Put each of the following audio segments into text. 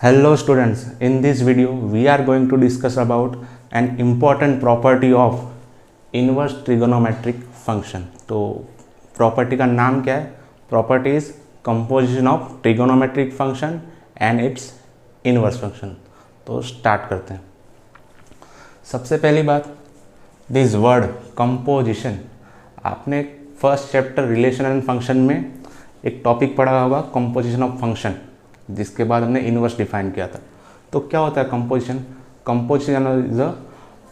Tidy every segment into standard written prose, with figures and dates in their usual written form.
Hello students, in this video we are going to discuss about an important property of inverse trigonometric function. तो property का नाम क्या है? Property is composition of trigonometric function and it's inverse function. तो start करते हैं. सबसे पहली बात, दिस वर्ड कंपोजिशन, आपने first chapter relation and function में एक टॉपिक पढ़ा होगा कंपोजिशन ऑफ फंक्शन, जिसके बाद हमने इनवर्स डिफाइन किया था. तो क्या होता है composition? Composition is a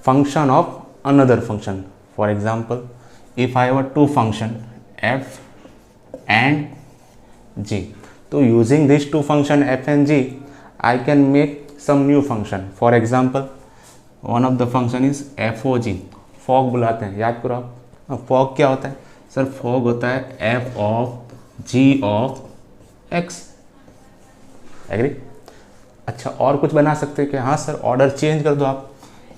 function of another function. For example, if I have two function f and g, तो using this two function f and g I can make some new function. For example, one of the function is fog. Fog बुलाते हैं, याद करो आप. Fog क्या होता है sir? Fog होता है f of g of x. Agree? अच्छा, और कुछ बना सकते हैं क्या? हाँ सर, ऑर्डर चेंज कर दो आप.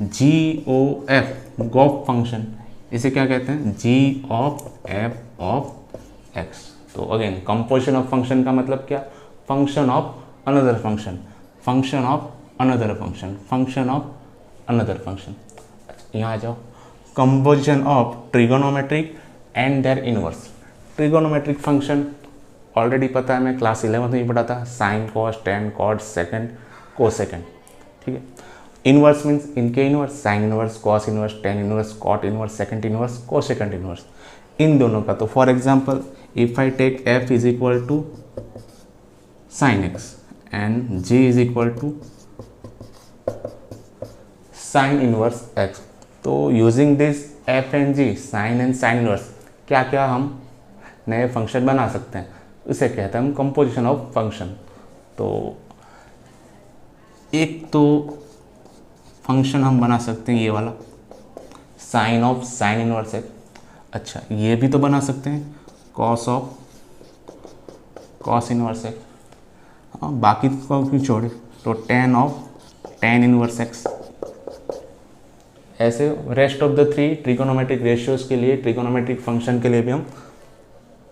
GOF, गॉफ फंक्शन, इसे क्या कहते हैं? G of f of x. तो अगेन कंपोजिशन ऑफ फंक्शन का मतलब क्या? Function of another function, function of another function, function of another function. यहाँ आ जाओ, composition of trigonometric and their inverse. Trigonometric function already पता है, मैं क्लास 11 में ही पढ़ा था. Sine, cos, tan, cot, secant, cosecant. ठीक है. इनवर्स मीन्स इनके inverse, sine inverse, cos inverse, tan inverse, cot inverse, second inverse, cosecant inverse, इन दोनों का. तो for example, if I take f is equal to sine x and g is equal to sine inverse x, तो using this f and g, sine and sine inverse, क्या क्या हम नए function बना सकते हैं. इसे कहते हैं हम कंपोजिशन ऑफ फंक्शन. तो एक तो फंक्शन हम बना सकते हैं ये वाला, sine of sine inverse x. अच्छा, ये भी तो बना सकते हैं cos of cos inverse x. हाँ, बाकी को क्यों छोड़े? तो tan of tan inverse x. ऐसे rest of the three trigonometric ratios के लिए, ट्रिगोनोमेट्रिक फंक्शन के लिए भी हम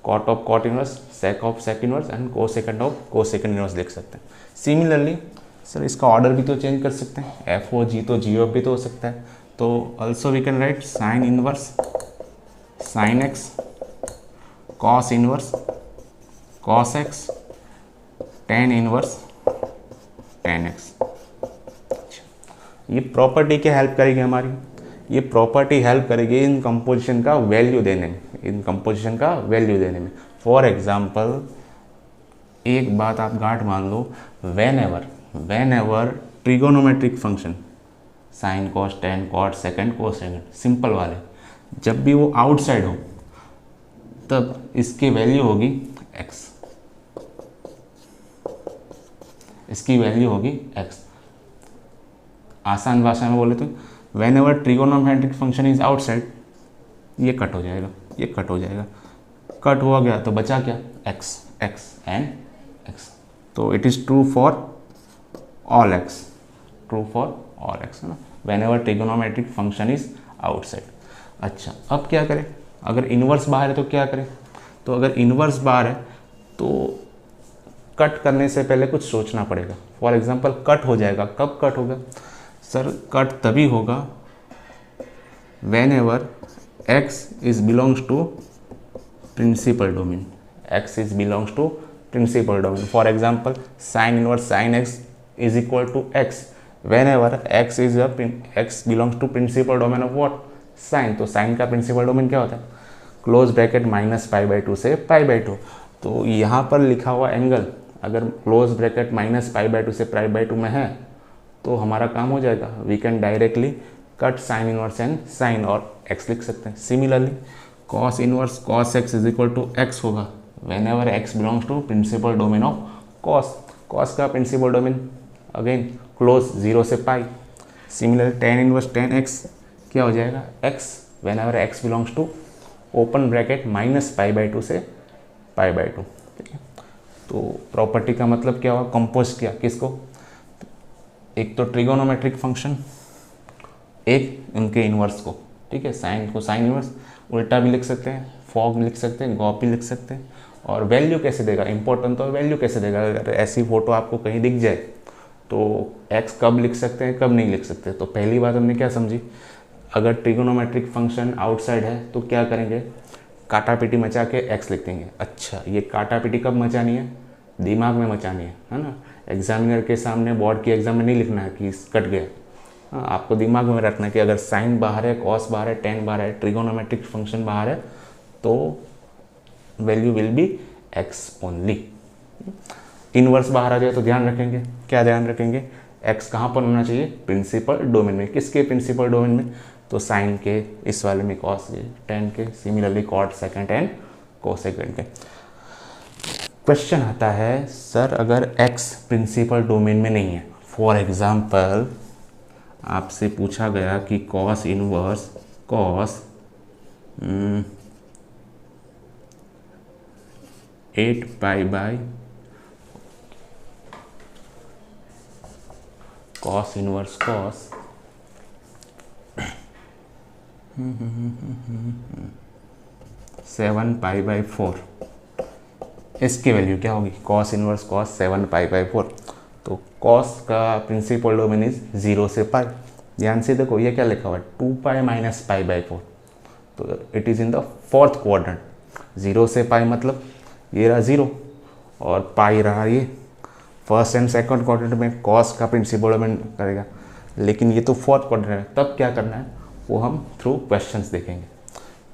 cot of cot inverse, sec of sec inverse and cosecant of cosecant inverse लिख सकते हैं. सिमिलरली सर, इसका ऑर्डर भी तो चेंज कर सकते हैं. एफ ओ जी तो जी ऑफ भी तो हो सकता है. तो also we can write sine inverse sine x, cos inverse cos x, tan inverse tan x. ये प्रॉपर्टी क्या हेल्प करेगी हमारी? ये प्रॉपर्टी हेल्प करेगी इन कंपोजिशन का वैल्यू देने में, इन कंपोजिशन का वैल्यू देने में. फॉर एग्जांपल, एक बात आप गांठ मान लो, whenever trigonometric function sine, cos, tan, cot, secant, cosecant, simple वाले, जब भी वो आउटसाइड हो तब इसकी वैल्यू होगी x, इसकी वैल्यू होगी x. आसान भाषा में बोले तो when ever trigonometric function is outside, ये कट हो जाएगा, ये कट हो जाएगा. कट हुआ गया तो बचा क्या? x, x and x. तो it is true for all x, true for all x है ना, when ever trigonometric function is outside. अच्छा, अब क्या करें? अगर इनवर्स बाहर है तो क्या करें? तो अगर इनवर्स बाहर है तो कट करने से पहले कुछ सोचना पड़ेगा. फॉर एग्जांपल, कट हो जाएगा. कब कट होगा सर? कट तभी होगा whenever x is belongs to principal domain, x is belongs to principal domain. For example, sine inverse sine x is equal to x whenever x is x belongs to principal domain of what? Sine. तो sine का principal domain क्या होता है? Close bracket minus pi by two से pi by to. तो यहाँ पर लिखा हुआ एंगल अगर close bracket minus pi by two से पाई बाई टू में है तो हमारा काम हो जाएगा. We can directly cut sine inverse and sine और एक्स लिख सकते हैं. Similarly, cos inverse cos x is equal to x होगा whenever x belongs to principal domain of cos. Cos का प्रिंसिपल डोमेन अगेन क्लोज 0 से pi. Similarly, tan inverse tan x क्या हो जाएगा? X whenever x belongs to open bracket minus pi by two से pi by to. ठीक है. तो property का मतलब क्या हुआ? कंपोज किया किसको? एक तो ट्रिगोनोमेट्रिक फंक्शन, एक उनके इनवर्स को. ठीक है, साइन को साइन इनवर्स, उल्टा भी लिख सकते हैं, फॉग लिख सकते हैं, गॉप भी लिख सकते हैं. और वैल्यू कैसे देगा? इंपॉर्टेंट तो वैल्यू कैसे देगा? अगर ऐसी फोटो आपको कहीं दिख जाए तो x कब लिख सकते हैं, कब नहीं लिख सकते। तो पहली बात हमने क्या समझी, अगर ट्रिगोनोमेट्रिक फंक्शन आउटसाइड है तो क्या करेंगे, काटा पीटी मचा के x लिख देंगे। अच्छा, ये काटा पीटी कब मचानी है, दिमाग में मचानी है ना। एग्जामिनर के सामने, बोर्ड की एग्जाम में नहीं लिखना है कि कट गया। हाँ, आपको दिमाग में रखना है कि अगर साइन बाहर है, कॉस बाहर है, टेन बाहर है, ट्रिगोनोमेट्रिक फंक्शन बाहर है तो value will be x only. Inverse बाहर आ जाए तो ध्यान रखेंगे, क्या ध्यान रखेंगे, x कहाँ पर होना चाहिए, प्रिंसिपल डोमेन में। किसके प्रिंसिपल डोमेन में, तो साइन के, इस वाले में कॉस के, टेन के, similarly cot secant and cosecant के। क्वेश्चन आता है सर अगर x प्रिंसिपल डोमेन में नहीं है, फॉर एग्जाम्पल आपसे पूछा गया कि cos inverse cos 8 pi by cos inverse cos 7 pi by 4, इसकी वैल्यू क्या होगी, cos inverse cos 7 pi by 4। तो कॉस का प्रिंसिपल डोमेन इज 0 से पाई। ध्यान से देखो ये क्या लिखा हुआ है, 2 पाई माइनस पाई बाई 4, तो it is in the fourth quadrant. 0 से पाई मतलब ये रहा 0 और पाई रहा ये। फर्स्ट एंड सेकंड क्वाड्रेंट में कॉस का प्रिंसिपल डोमेन करेगा, लेकिन ये तो फोर्थ क्वाड्रेंट है। तब क्या करना है वो हम थ्रू क्वेश्चंस देखेंगे।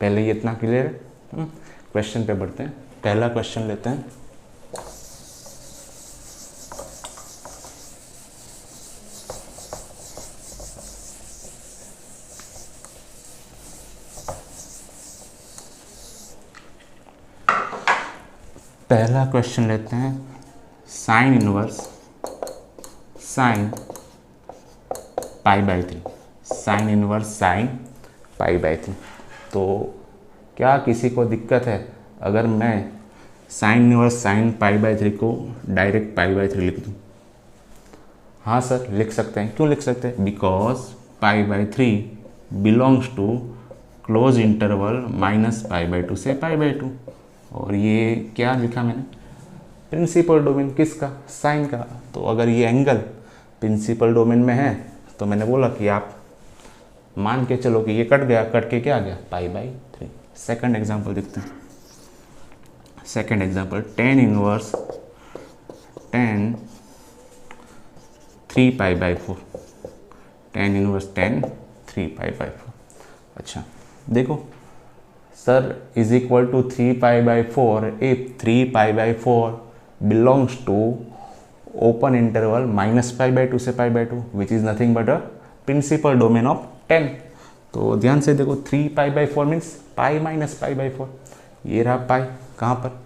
पहले ये इतना क्लियर है, क्वेश्चन पे बढ़ते हैं। पहला क्वेश्चन लेते हैं। पहला क्वेश्चन लेते हैं, sine inverse sine pi by 3, sign inverse sine pi by 3। तो क्या किसी को दिक्कत है अगर मैं sign inverse sine pi by 3 को डायरेक्ट पाई बाई 3 लिख दूँ? हाँ सर लिख सकते हैं। क्यों लिख सकते हैं? Because pi by 3 belongs to close interval minus pi by 2 से पाई बाई 2। और ये क्या लिखा मैंने, प्रिंसिपल डोमेन किसका, साइन का। तो अगर ये एंगल प्रिंसिपल डोमेन में है तो मैंने बोला कि आप मान के चलो कि ये कट गया, कट के क्या आ गया, पाई बाई 3। सेकंड एग्जांपल देखते हैं। Second example, tan inverse tan 3 pi by 4, tan inverse 10 3 pi by 4। अच्छा देखो sir is equal to 3 pi by 4 if 3 pi by 4 belongs to open interval minus pi by 2 से pi by 2 which is nothing but a principal domain of 10। तो ध्यान से देखो 3 pi by 4 means pi minus pi by 4। ये रहा पाई, कहाँ पर,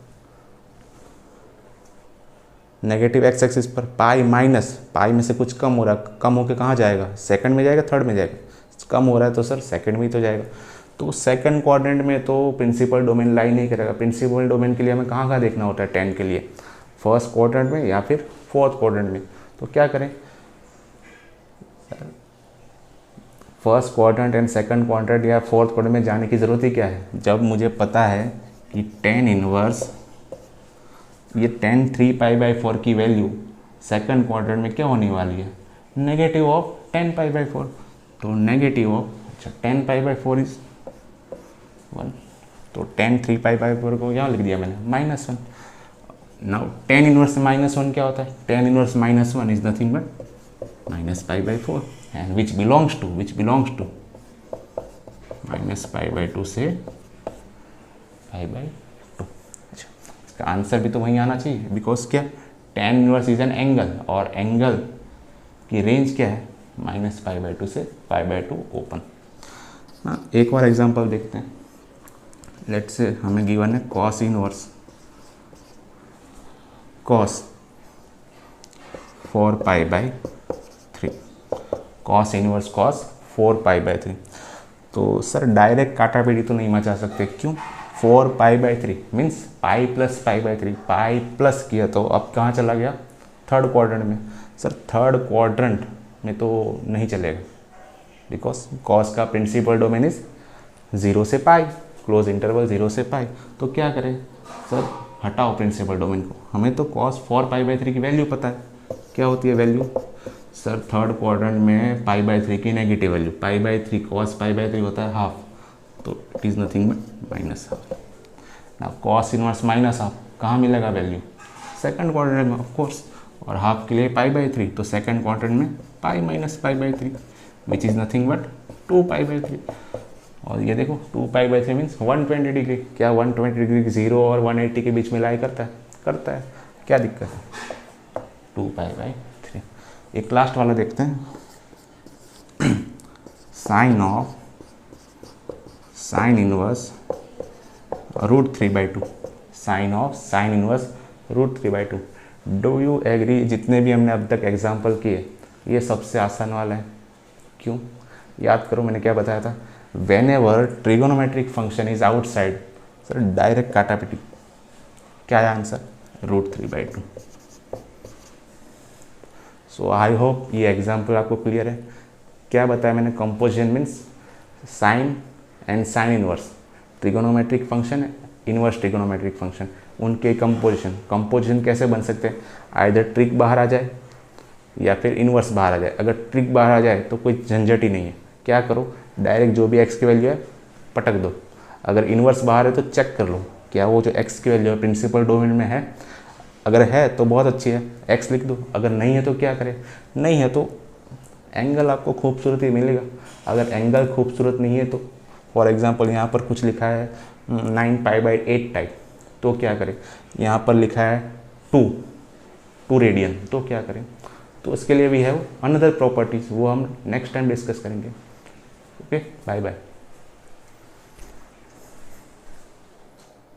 negative x axis पर। पाई माइनस, पाई में से कुछ कम हो रहा है, कम होके कहाँ जाएगा, सेकंड में जाएगा, थर्ड में जाएगा। कम हो रहा है तो सर सेकंड में ही तो जाएगा। तो सेकंड क्वाड्रेंट में तो प्रिंसिपल डोमेन लाई नहीं करेगा। प्रिंसिपल डोमेन के लिए हमें कहाँ देखना होता है 10 के लिए, फर्स्ट क्वाड्रेंट में या फिर फोर्थ क्वाड्रेंट में। तो क्या करें, first quadrant and second quadrant या फोर्थ क्वाड्रेंट में जाने की ज़रूरत ही क्या है, जब मुझे पता है कि 10 इनवर्स ये 10 3 पाई बाई 4 की वैल्यू सेकंड क्वाड्रेंट में क्या होने वाली है, नेगेटिव ऑफ 10 पाई बाई 4। तो negative of 10 pi by 4 is 1। तो 10 3 पाई बाई 4 को यहाँ लिख दिया मैंने -1। नाउ 10 इनवर्स -1 क्या होता है, 10 inverse -1 is nothing but minus pi by 4 and which belongs to minus pi by 2 से पाई बाई 2। अच्छा इसका आंसर भी तो वहीं आना चाहिए, बिकॉज क्या, 10 इनवर्स इज एन एंगल और एंगल की रेंज क्या है, माइनस पाई बाई 2 से पाई बाई 2 ओपन। हाँ एक और एग्जांपल देखते हैं। लेट्स से हमें गिवन है cos inverse cos 4 pi by 3, cos inverse cos 4 pi by 3। तो सर डायरेक्ट काटापीटी तो नहीं मचा सकते, क्यों, 4 पाई by 3 means pi plus pi by 3, pi plus किया तो अब कहाँ चला गया, थर्ड क्वाड्रेंट में। सर थर्ड क्वाड्रेंट में तो नहीं चलेगा, बिकॉज कॉस का प्रिंसिपल डोमेन इज 0 से पाई, क्लोज इंटरवल 0 से पाई। तो क्या करें सर, हटाओ प्रिंसिपल डोमेन को। हमें तो कॉस 4 पाई बाई 3 की वैल्यू पता है, क्या होती है वैल्यू, सर थर्ड क्वाड्रेंट में पाई बाय 3 की negative value, pi by 3 cos pi by 3 होता है हाफ, तो it is nothing but minus half. ना कॉस इनवर्स माइनस हाफ कहाँ मिलेगा वैल्यू, सेकंड क्वाड्रेंट में ऑफ कोर्स, और हाफ के लिए पाई बाय 3, तो सेकंड क्वाड्रेंट में पाई minus pi by 3 which is nothing but 2 pi by 3। और ये देखो 2 पाई बाय 3 मीन्स 120 डिग्री। क्या 120 डिग्री 0 और 180 के बीच में लाई करता है? करता है, क्या दिक्कत है? 2 पाई बाय 3। एक लास्ट वाला देखते हैं, sine inverse root 3/2, sine of sine inverse root 3/2। Do you agree? जितने भी हमने अब तक एग्जाम्पल किए ये सबसे आसान वाला है। क्यों? याद करो मैंने क्या बताया था, whenever trigonometric function is outside, sir direct काटापिटी, क्या है answer? Root 3/2। So I hope ये एग्जाम्पल आपको क्लियर है। क्या बताया मैंने? Composition means sine and sine inverse, trigonometric function inverse trigonometric function, उनके कंपोजिशन कैसे बन सकते हैं? आइदर ट्रिक बाहर आ जाए या फिर इनवर्स बाहर आ जाए। अगर ट्रिक बाहर आ जाए तो कोई झंझट ही नहीं है, क्या करो डायरेक्ट जो भी एक्स की वैल्यू है पटक दो। अगर इनवर्स बाहर है तो चेक कर लो क्या वो जो एक्स की वैल्यू है प्रिंसिपल डोमेन में है, अगर है तो बहुत अच्छी है, एक्स लिख दो, अगर नहीं है तो क्या करें? नहीं है तो एंगल आपको खूबसूरत ही मिलेगा। अगर एंगल खूबसूरत नहीं है तो फॉर एग्जांपल यहाँ पर कुछ लिखा है 9 पाई बाई 8 टाइप, तो क्या करें? यहाँ पर लिखा है 2 रेडियन, तो क्या करें? तो इसके लिए भी है अनदर प्रॉपर्टीज, वो हम नेक्स्ट टाइम डिस्कस करेंगे। Okay, bye bye.